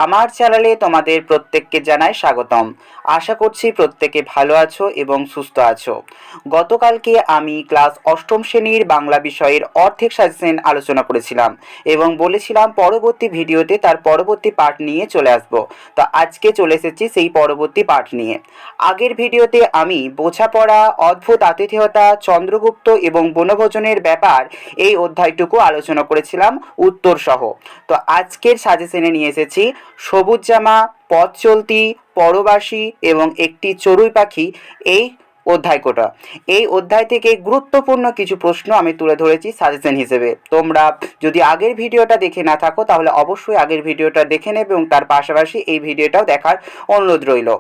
আমার চ্যানেলে তোমাদের প্রত্যেককে জানাই স্বাগতম। আশা করছি প্রত্যেকে ভালো আছো এবং সুস্থ আছো। গতকালকে আমি ক্লাস অষ্টম শ্রেণীর বাংলা বিষয়ের অর্ধেক সাজেশন আলোচনা করেছিলাম এবং বলেছিলাম পরবর্তী ভিডিওতে তার পরবর্তী পার্ট নিয়ে চলে আসব। তো আজকে চলে এসেছি সেই পরবর্তী পার্ট নিয়ে। আগের ভিডিওতে আমি বোঝাপড়া, অদ্ভুত আতিথেয়তা, চন্দ্রগুপ্ত এবং বনভোজনের ব্যাপার এই অধ্যায়টুকু আলোচনা করেছিলাম উত্তর সহ। তো আজকের সাজেশনে নিয়ে এসেছি সবুজ জামা, পথ চলতি, পরবাসী এবং একটি চড়ুই পাখি। এই অধ্যায়টা, এই অধ্যায় থেকে গুরুত্বপূর্ণ কিছু প্রশ্ন আমি তুলে ধরেছি সাজেশন হিসেবে। তোমরা যদি আগের ভিডিওটা দেখে না থাকো তাহলে অবশ্যই আগের ভিডিওটা দেখে নেবে এবং তার পাশাপাশি এই ভিডিওটাও দেখার অনুরোধ রইল।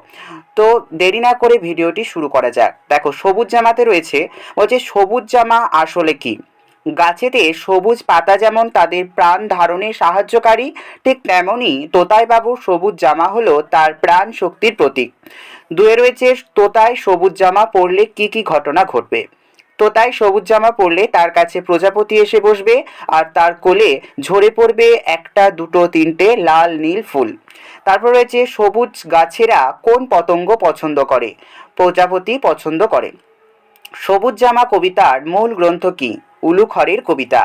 তো দেরি না করে ভিডিওটি শুরু করা যাক। দেখো, সবুজ জামাতে রয়েছে, বলছে সবুজ জামা আসলে কি। গাছেতে সবুজ পাতা যেমন তাদের প্রাণ ধারণে সাহায্যকারী, ঠিক তেমনই তোতাইবাবুর সবুজ জামা হলো তার প্রাণ শক্তির প্রতীক। দুয়ে রয়েছে, তোতায় সবুজ জামা পরলে কি কি ঘটনা ঘটবে। তোতায় সবুজ জামা পরলে তার কাছে প্রজাপতি এসে বসবে আর তার কোলে ঝরে পড়বে একটা, দুটো, তিনটে লাল নীল ফুল। তারপর রয়েছে, সবুজ গাছেরা কোন পতঙ্গ পছন্দ করে। প্রজাপতি পছন্দ করে। সবুজ জামা কবিতার মূল গ্রন্থ কি। উলুখড়ের কবিতা।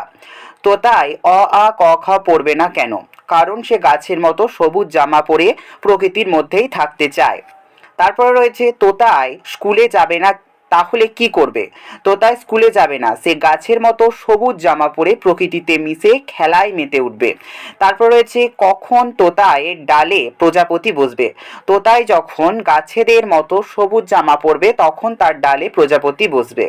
তোতায় অ আ ক খ পড়বে না কেন। কারণ সে গাছের মতো সবুজ জামা পরে প্রকৃতির মধ্যেই থাকতে চায়। তারপরে রয়েছে, তোতায় স্কুলে যাবে না, তাহলে কি করবে। তোতায় স্কুলে যাবে না, সে গাছের মতো সবুজ জামা পরে প্রকৃতিতে মিশে খেলায় মেতে উঠবে। তারপর রয়েছে, কখন তোতায় ডালে প্রজাপতি বসবে। তোতায় যখন গাছেদের মতো সবুজ জামা পরবে তখন তার ডালে প্রজাপতি বসবে।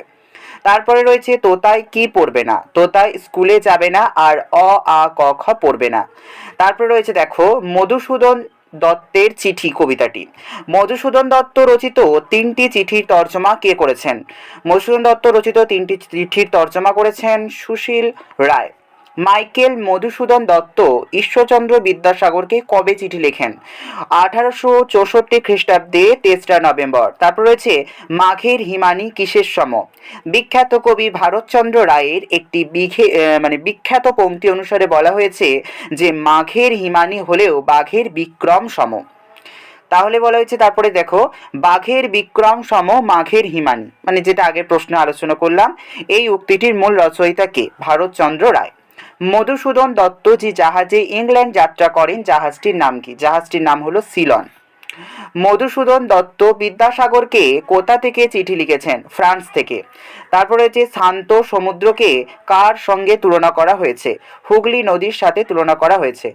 তারপরে রয়েছে, তোতায় কি পড়বে না। তোতায় স্কুলে যাবে না আর অ আ ক খ পড়বে না। তারপরে রয়েছে, দেখো, মধুসূদন দত্তের চিঠি কবিতাটি। মধুসূদন দত্ত রচিত তিনটি চিঠির তর্জমা কে করেছেন। মধুসূদন দত্ত রচিত তিনটি চিঠির তর্জমা করেছেন সুশীল রায়। মাইকেল মধুসূদন দত্ত ঈশ্বরচন্দ্র বিদ্যাসাগরকে কবে চিঠি লেখেন। 1864 খ্রিস্টাব্দে 3রা নভেম্বর। তারপর রয়েছে, মাঘের হিমানি কিসের সম। বিখ্যাত কবি ভারতচন্দ্র রায়ের একটি বিখ্যাত পংক্তি অনুসারে বলা হয়েছে যে মাঘের হিমানি হলেও বাঘের বিক্রম সম। তাহলে বলা হয়েছে, তারপরে দেখো, বাঘের বিক্রম সম মাঘের হিমানি, মানে যেটা আগের প্রশ্নে আলোচনা করলাম। এই উক্তিটির মূল রচয়িতা কে। ভারতচন্দ্র রায়। মধুসূদন দত্ত যে জাহাজে ইংল্যান্ড যাত্রা করেন জাহাজটির নাম কি। জাহাজটির নাম হলো সিলন। মধুসূদন দত্ত বিদ্যাসাগরকে কোথা থেকে চিঠি লিখেছেন। ফ্রান্স থেকে। তারপরে হচ্ছে, শান্ত সমুদ্রকে কার সঙ্গে তুলনা করা হয়েছে। হুগলি নদীর সাথে তুলনা করা হয়েছে।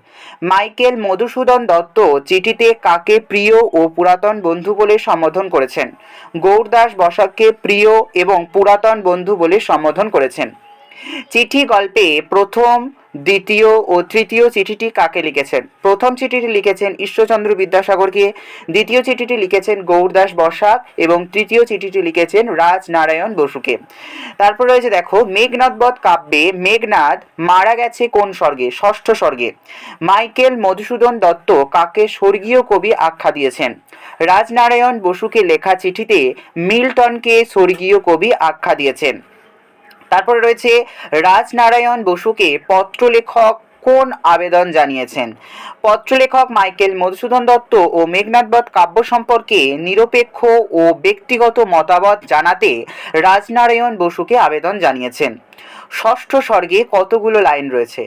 মাইকেল মধুসূদন দত্ত চিঠিতে কাকে প্রিয় ও পুরাতন বন্ধু বলে সম্বোধন করেছেন। গৌরদাস বসাককে প্রিয় এবং পুরাতন বন্ধু বলে সম্বোধন করেছেন। চিঠি গল্পে প্রথম, দ্বিতীয় ও তৃতীয় চিঠিটি কাকে লিখেছেন। প্রথম চিঠিটি লিখেছেন ঈশ্বরচন্দ্র বিদ্যাসাগরকে, দ্বিতীয় চিঠিটি লিখেছেন গৌরদাস বসাক এবং তৃতীয় চিঠিটি লিখেছেন রাজনারায়ণ বসুকে। তারপর রয়েছে, দেখো, মেঘনাদ বধ কাব্যে মেঘনাদ মারা গেছে কোন স্বর্গে। ষষ্ঠ স্বর্গে। মাইকেল মধুসূদন দত্ত কাকে স্বর্গীয় কবি আখ্যা দিয়েছেন। রাজনারায়ণ বসুকে লেখা চিঠিতে মিল্টনকে স্বর্গীয় কবি আখ্যা দিয়েছেন। তারপরে রয়েছে, রাজনারায়ণ বসুকে পত্রলেখক কোন আবেদন জানিয়েছেন। পত্রলেখক মাইকেল মধুসূদন দত্ত ও মেঘনাদ বধ কাব্য সম্পর্কে নিরপেক্ষ ও ব্যক্তিগত মতামত জানাতে রাজনারায়ণ বসুকে আবেদন জানিয়েছেন। ষষ্ঠ স্বর্গে কতগুলো লাইন রয়েছে।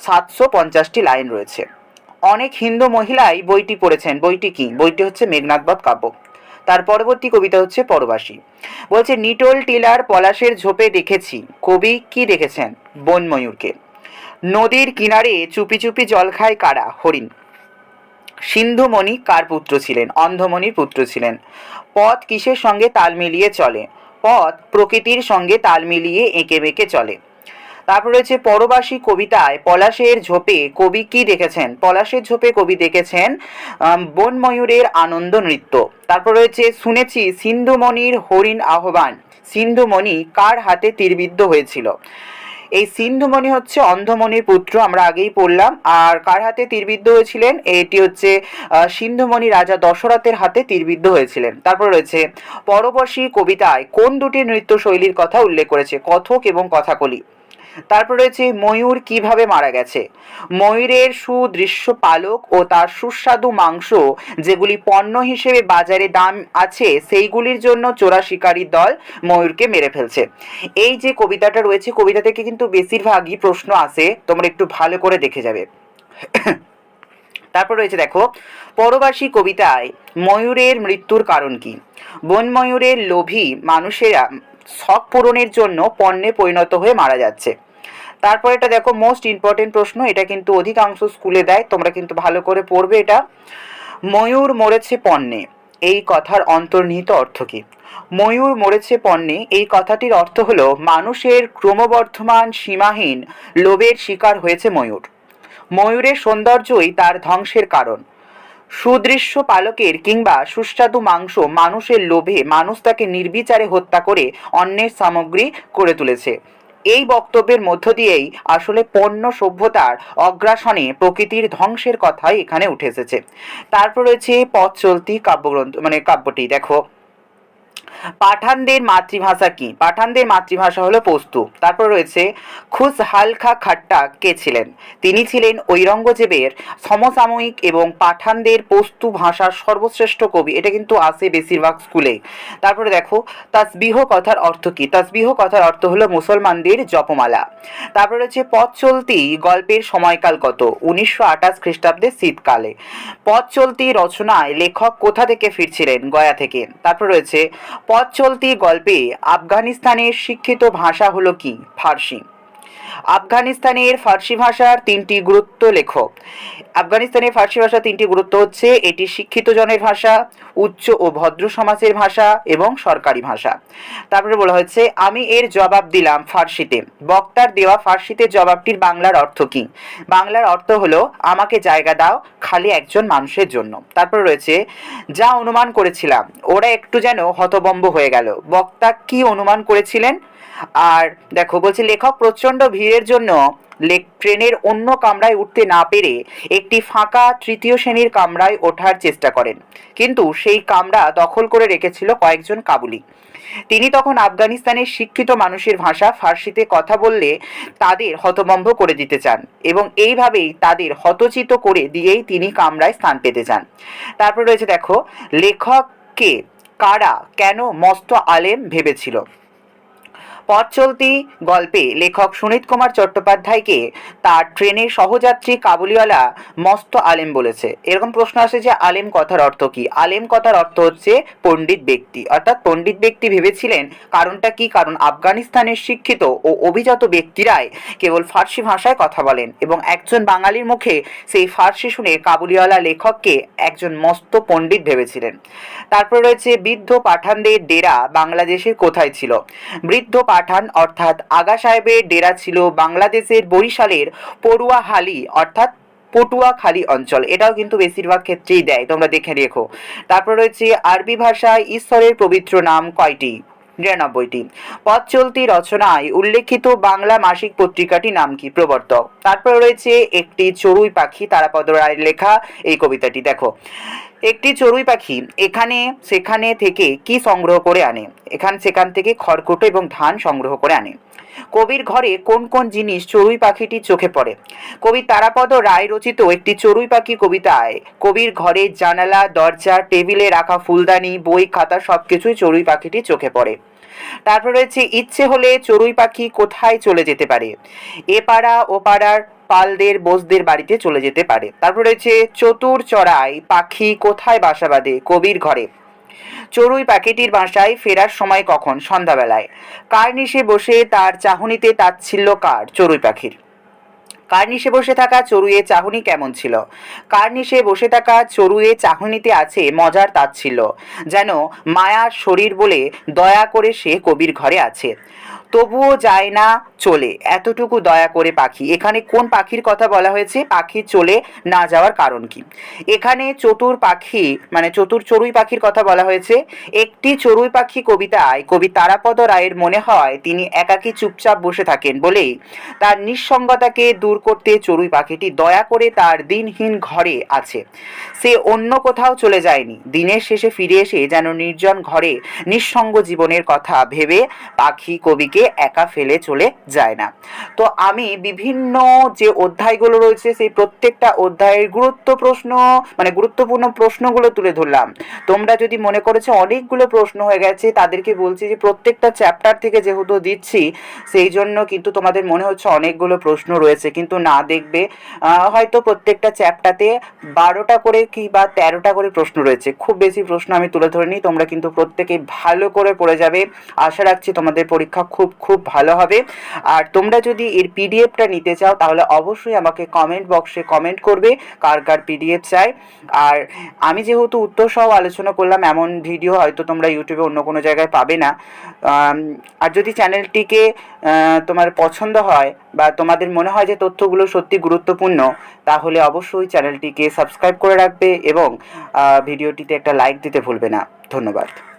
750টি লাইন রয়েছে। অনেক হিন্দু মহিলাই বইটি পড়েছেন। বইটি কি। বইটি হচ্ছে মেঘনাদ বধ কাব্য। তার পরবর্তী কবিতা হচ্ছে পরবাসী। বলছে, নিটোল টিলার পলাশের ঝোপে দেখেছি। কবি কি দেখেছেন। বনময়ূরকে। নদীর কিনারে চুপি চুপি জল খায় কারা। হরিণ। সিন্ধুমণি কার পুত্র ছিলেন। অন্ধমণির পুত্র ছিলেন। পথ কিসের সঙ্গে তাল মিলিয়ে চলে। পথ প্রকৃতির সঙ্গে তাল মিলিয়ে এঁকে বেঁকে চলে। তারপর রয়েছে, পরবাসী কবিতায় পলাশের ঝোপে কবি কি দেখেছেন। পলাশের ঝোপে কবি দেখেছেন বনময়ূরের আনন্দ নৃত্য। তারপর রয়েছে, শুনেছি সিন্ধুমণির হরিণ আহ্বান। সিন্ধুমণি কার হাতে তীরবিদ্ধ হয়েছিল। এই সিন্ধুমণি হচ্ছে অন্ধমণির পুত্র, আমরা আগেই পড়লাম। আর কার হাতে তীরবিদ্ধ হয়েছিলেন। এটি হচ্ছে সিন্ধুমণি রাজা দশরথের হাতে তীরবিদ্ধ হয়েছিলেন। তারপর রয়েছে, পরবাসী কবিতায় কোন দুটি নৃত্য শৈলীর কথা উল্লেখ করেছে। কথক এবং কথাকলি। তারপর রয়েছে ময়ূর কিভাবে মারা গেছে। ময়ূরের সুদৃশ্য পালক ও তার সুস্বাদু মাংস যেগুলি পণ্য হিসেবে বাজারে দাম আছে সেইগুলির জন্য চোরা শিকারী দল ময়ূরকে মেরে ফেলছে। এই যে কবিতাটা রয়েছে, কবিতা থেকে কিন্তু বেশিরভাগই প্রশ্ন আসে, তোমরা একটু ভালো করে দেখে যাবে। তারপর রয়েছে দেখো, পরবাসী কবিতায় ময়ূরের মৃত্যুর কারণ কি। বন ময়ূরের লোভী মানুষেরা শখ পূরণের জন্য পণ্যে পরিণত হয়ে মারা যাচ্ছে। তারপর এটা দেখো, মোস্ট ইম্পর্টেন্ট প্রশ্ন, এটা কিন্তু অধিকাংশ স্কুলে দেয়, তোমরা কিন্তু ভালো করে পড়বে এটা। ময়ূর মরেছে পণ্যে, এই কথার অন্তর্নিহিত অর্থ কী। ময়ূর মরেছে পণ্যে এই কথাটির অর্থ হলো মানুষের ক্রমবর্ধমান সীমাহীন লোভের শিকার হয়েছে ময়ূর। ময়ূরের সৌন্দর্যই তার ধ্বংসের কারণ। সুদৃশ্য পালকের কিংবা সুস্বাদু মাংস মানুষের লোভে মানুষ তাকে নির্বিচারে হত্যা করে অন্যের সামগ্রী করে তুলেছে। এই বক্তব্যের মধ্য দিয়েই আসলে পণ্য সভ্যতার অগ্রাসনে প্রকৃতির ধ্বংসের কথাই এখানে উঠে এসেছে। তারপর রয়েছে পথ চলতি কাব্যগ্রন্থ কাব্যটি দেখো, পাঠানদের মাতৃভাষা কি। পাঠানদের মাতৃভাষা হলো পশতু। তারপর রয়েছে খুশহাল খা খাট্টা কে ছিলেন। তিনি ছিলেন ঔরঙ্গজেবের সমসাময়িক এবং পাঠানদের পশতু ভাষার সর্বশ্রেষ্ঠ কবি। এটা কিন্তু আসে বেশিরভাগ স্কুলে। তারপরে দেখো, তাসবিহ কথার অর্থ কি। তাসবিহ কথার অর্থ হলো মুসলমানদের জপমালা। তারপরে রয়েছে পথ চলতি গল্পের সময়কাল কত। 1928 খ্রিস্টাব্দে শীতকালে। পথ চলতি রচনায় লেখক কোথা থেকে ফিরছিলেন, গয়া থেকে। তারপর রয়েছে পথ চলতি গল্পে আফগানিস্তানের শিক্ষিত ভাষা হলো কি, ফার্সি। আফগানিস্তানের ফার্সি ভাষার তিনটি গুরুত্ব লেখো। আফগানিস্তানের ফার্সি ভাষা তিনটি গুরুত্ব হচ্ছে, এটি শিক্ষিত জনের ভাষা, উচ্চ ও ভদ্র সমাজের ভাষা এবং সরকারি ভাষা। তারপরে বলা হচ্ছে, আমি এর জবাব দিলাম ফার্সিতে। বক্তার দেওয়া ফার্সিতে জবাবটির বাংলার অর্থ কি। বাংলার অর্থ হলো, আমাকে জায়গা দাও খালি একজন মানুষের জন্য। তারপর রয়েছে, যা অনুমান করেছিলাম। ওরা একটু যেন হতবম্ব হয়ে গেল। বক্তা কি অনুমান করেছিলেন। আর দেখো বলছে, লেখক প্রচণ্ড ভিড়ের জন্য ট্রেনের অন্য কামরায় উঠতে না পেরে একটি ফাঁকা তৃতীয় শ্রেণীর কামরায় ওঠার চেষ্টা করেন, কিন্তু সেই কামরা দখল করে রেখেছিল কয়েকজন কাবুলি। তিনি তখন আফগানিস্তানের শিক্ষিত মানুষের ভাষা ফার্সিতে কথা বললে তাদের হতভম্ব করে দিতে চান এবং এইভাবেই তাদের হতচিত করে দিয়েই তিনি কামরায় স্থান পেতে চান। তারপর রয়েছে দেখো, লেখককে কারা কেন মস্ত আলেম ভেবেছিল। পথ চলতি গল্পে লেখক সুনীত কুমার চট্টোপাধ্যায়কে তার ট্রেনের সহযাত্রী কাবুলিওয়ালা মস্ত আলেম বলেছে। এরকম প্রশ্ন আসে যে আলেম কথার অর্থ কি। আলেম কথার অর্থ হচ্ছে পণ্ডিত ব্যক্তি, অর্থাৎ পণ্ডিত ব্যক্তি ভেবেছিলেন। কারণটা কি, কারণ আফগানিস্তানের শিক্ষিত ও অভিজাত ব্যক্তিরাই কেবল ফার্সি ভাষায় কথা বলেন এবং একজন বাঙালির মুখে সেই ফার্সি শুনে কাবুলিওয়ালা লেখককে একজন মস্ত পণ্ডিত ভেবেছিলেন। তারপর রয়েছে, বৃদ্ধ পাঠানদের ডেরা বাংলাদেশের কোথায় ছিল। বৃদ্ধ পাঠান অর্থাৎ আগা সাহেবের ডেরা ছিল বাংলাদেশের বরিশালের পটুয়াখালী অর্থাৎ পটুয়াখালী অঞ্চল। এটাও কিন্তু বেশিরভাগ ক্ষেত্রেই দেয়, তোমরা দেখে রেখো। তারপর রয়েছে, আরবি ভাষায় ঈশ্বরের পবিত্র নাম কয়টি। ৯৯টি। পথ চলতি রচনায় উল্লেখিত বাংলা মাসিক পত্রিকাটি নাম কি, প্রবর্তক। তারপর রয়েছে, একটি চড়ুই পাখি, তারাপদ রায়ের লেখা এই কবিতাটি দেখো। একটি চড়ুই পাখি এখানে সেখানে থেকে কি সংগ্রহ করে আনে। সেখান থেকে খড়কুটো এবং ধান সংগ্রহ করে আনে। কবির ঘরে কোন কোন জিনিস চড়ুই পাখিটি চোখে পড়ে। কবি তারাপদ রায় রচিত একটি চড়ুই পাখি কবিতায় কবির ঘরে জানালা, দরজা, টেবিলে রাখা ফুলদানি, বই, খাতা সবকিছুই চড়ুই পাখিটি চোখে পড়ে। তারপর রয়েছে, ইচ্ছে হলে চড়ুই পাখি কোথায় চলে যেতে পারে। এ পাড়া ও পাড়ার পালদের বোসদের বাড়িতে চলে যেতে পারে। তারপর রয়েছে, চতুর চড়াই পাখি কোথায় বাসা বাঁধে, কবির ঘরে। চড়ুই পাখিটির বাসায় ফেরার সময় কখন, সন্ধ্যাবেলায়। কার্নিশে বসে তার চাহনিতে তাচ্ছিল্য কার, চড়ুই পাখির। কার্নিশে বসে থাকা চড়ুইয়ের চাহনি কেমন ছিল। কার্নিশে বসে থাকা চড়ুইয়ের চাহনিতে আছে মজার তাচ্ছিল্য, যেন মায়ার শরীর বলে দয়া করে সে কবির ঘরে আছে। তবুও যায় না চলে, এতটুকু দয়া করে পাখি। এখানে কোন পাখির কথা বলা হয়েছে, পাখি চলে না যাওয়ার কারণ কি। এখানে চতুর পাখি চতুর চড়ুই পাখির কথা বলা হয়েছে। একটি চড়ুই পাখি কবিতায় কবি তারাপদ রায়ের মনে হয় তিনি একাকী চুপচাপ বসে থাকেন বলেই তার নিঃসঙ্গতাকে দূর করতে চড়ুই পাখিটি দয়া করে তার দিনহীন ঘরে আছে। সে অন্য কোথাও চলে যায়নি। দিনের শেষে ফিরে এসে যেন নির্জন ঘরে নিঃসঙ্গ জীবনের কথা ভেবে পাখি কবিকে একা ফেলে চলে যায় না। তো আমি বিভিন্ন যে অধ্যায়গুলো রয়েছে সেই প্রত্যেকটা অধ্যায়ের গুরুত্বপূর্ণ প্রশ্নগুলো তুলে ধরলাম। তোমরা যদি মনে করেছো অনেকগুলো প্রশ্ন হয়ে গেছে, তাদেরকে বলছি যে প্রত্যেকটা চ্যাপ্টার থেকে যেহেতু দিচ্ছি সেই জন্য কিন্তু তোমাদের মনে হচ্ছে অনেকগুলো প্রশ্ন রয়েছে, কিন্তু না, দেখবে হয়তো প্রত্যেকটা চ্যাপ্টারে 12টা করে কি বা 13টা করে প্রশ্ন রয়েছে। খুব বেশি প্রশ্ন আমি তুলে ধরিনি। তোমরা কিন্তু প্রত্যেকেই ভালো করে পড়ে যাবে। আশা রাখছি তোমাদের পরীক্ষা খুব খুব ভালো হবে। আর তোমরা যদি এর পিডিএফটা নিতে চাও তাহলে অবশ্যই আমাকে কমেন্ট বক্সে কমেন্ট করবে কার কার পিডিএফ চাই। আর আমি যেহেতু উত্তর সহ আলোচনা করলাম, এমন ভিডিও হয়তো তোমরা ইউটিউবে অন্য কোনো জায়গায় পাবে না। আর যদি চ্যানেলটিকে তোমার পছন্দ হয় বা তোমাদের মনে হয় যে তথ্যগুলো সত্যি গুরুত্বপূর্ণ, তাহলে অবশ্যই চ্যানেলটিকে সাবস্ক্রাইব করে রাখবে এবং ভিডিওটিতে একটা লাইক দিতে ভুলবে না। ধন্যবাদ।